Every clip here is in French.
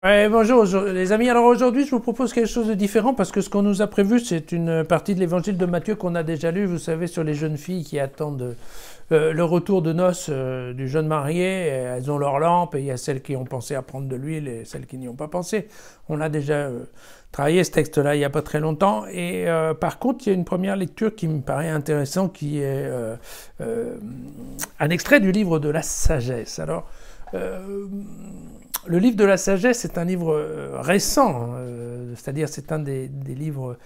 Ouais, bonjour les amis, alors aujourd'hui je vous propose quelque chose de différent parce que ce qu'on nous a prévu c'est une partie de l'évangile de Matthieu qu'on a déjà lu, vous savez, sur les jeunes filles qui attendent le retour de noces du jeune marié. Elles ont leur lampe et il y a celles qui ont pensé à prendre de l'huile et celles qui n'y ont pas pensé. On a déjà travaillé ce texte-là il n'y a pas très longtemps et par contre il y a une première lecture qui me paraît intéressante qui est un extrait du livre de la sagesse. Alors le livre de la sagesse est un livre récent, c'est-à-dire c'est un des livres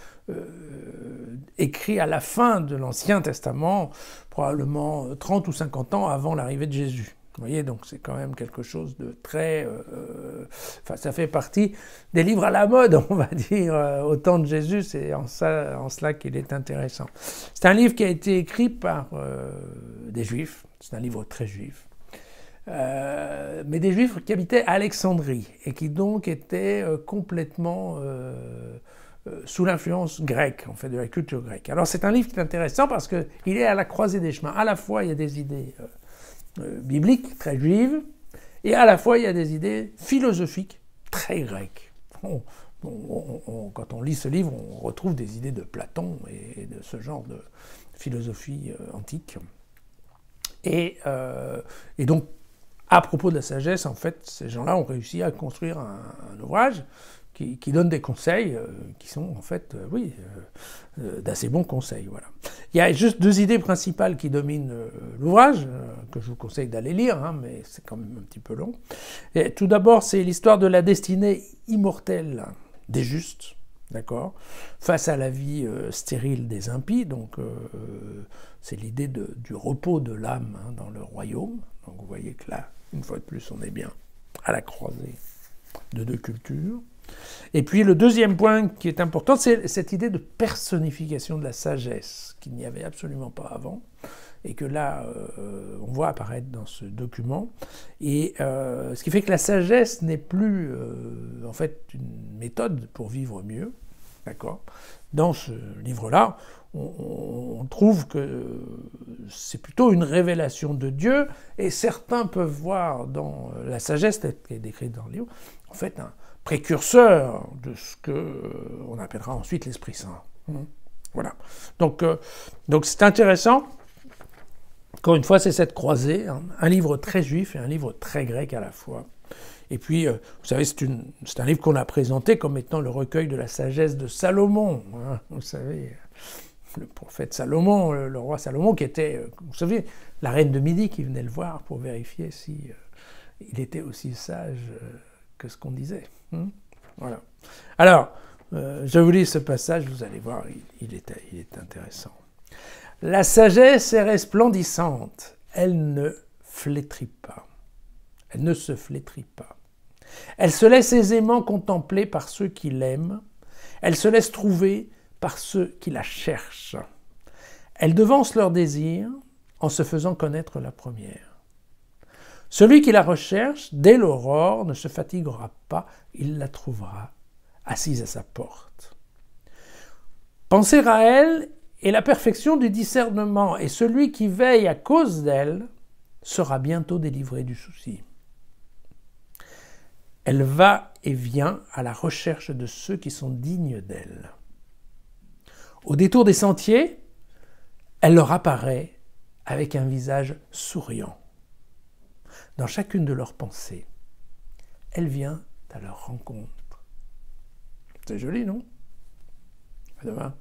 écrits à la fin de l'Ancien Testament, probablement 30 ou 50 ans avant l'arrivée de Jésus. Vous voyez, donc c'est quand même quelque chose de très... Enfin, ça fait partie des livres à la mode, on va dire, au temps de Jésus, c'est en cela qu'il est intéressant. C'est un livre qui a été écrit par des Juifs, c'est un livre très juif. Mais des Juifs qui habitaient à Alexandrie et qui donc étaient complètement sous l'influence grecque, en fait, de la culture grecque. Alors c'est un livre qui est intéressant parce qu'il est à la croisée des chemins. À la fois il y a des idées bibliques très juives et à la fois il y a des idées philosophiques très grecques. Quand on lit ce livre, on retrouve des idées de Platon et de ce genre de philosophie antique. Et donc, à propos de la sagesse, en fait, ces gens-là ont réussi à construire un ouvrage qui donne des conseils qui sont, en fait, d'assez bons conseils. Voilà. Il y a juste deux idées principales qui dominent l'ouvrage, que je vous conseille d'aller lire, hein, mais c'est quand même un petit peu long. Et tout d'abord, c'est l'histoire de la destinée immortelle des justes, d'accord, face à la vie stérile des impies. Donc, c'est l'idée du repos de l'âme dans le royaume. Donc, vous voyez que là, une fois de plus, on est bien à la croisée de deux cultures. Et puis le deuxième point qui est important, c'est cette idée de personnification de la sagesse, qu'il n'y avait absolument pas avant, et que là, on voit apparaître dans ce document. Et ce qui fait que la sagesse n'est plus, en fait, une méthode pour vivre mieux, d'accord. Dans ce livre-là, on trouve que c'est plutôt une révélation de Dieu, et certains peuvent voir dans la sagesse, telle qu'elle est décrite dans le livre, en fait, un précurseur de ce qu'on appellera ensuite l'Esprit Saint. Voilà. Donc c'est intéressant. Encore une fois, c'est cette croisée, hein, un livre très juif et un livre très grec à la fois. Et puis, vous savez, c'est un livre qu'on a présenté comme étant le recueil de la sagesse de Salomon. Hein, vous savez, le prophète Salomon, le roi Salomon, qui était, vous savez, la reine de Midi qui venait le voir pour vérifier si il était aussi sage que ce qu'on disait. Voilà. Alors, je vous lis ce passage, vous allez voir, il est intéressant. La sagesse est resplendissante, elle ne flétrit pas. Elle ne se flétrit pas. Elle se laisse aisément contempler par ceux qui l'aiment. Elle se laisse trouver par ceux qui la cherchent. Elle devance leurs désirs en se faisant connaître la première. Celui qui la recherche, dès l'aurore, ne se fatiguera pas, il la trouvera assise à sa porte. Penser à elle est la perfection du discernement, et celui qui veille à cause d'elle sera bientôt délivré du souci. Elle va et vient à la recherche de ceux qui sont dignes d'elle. Au détour des sentiers, elle leur apparaît avec un visage souriant. Dans chacune de leurs pensées, elle vient à leur rencontre. C'est joli, non? À demain.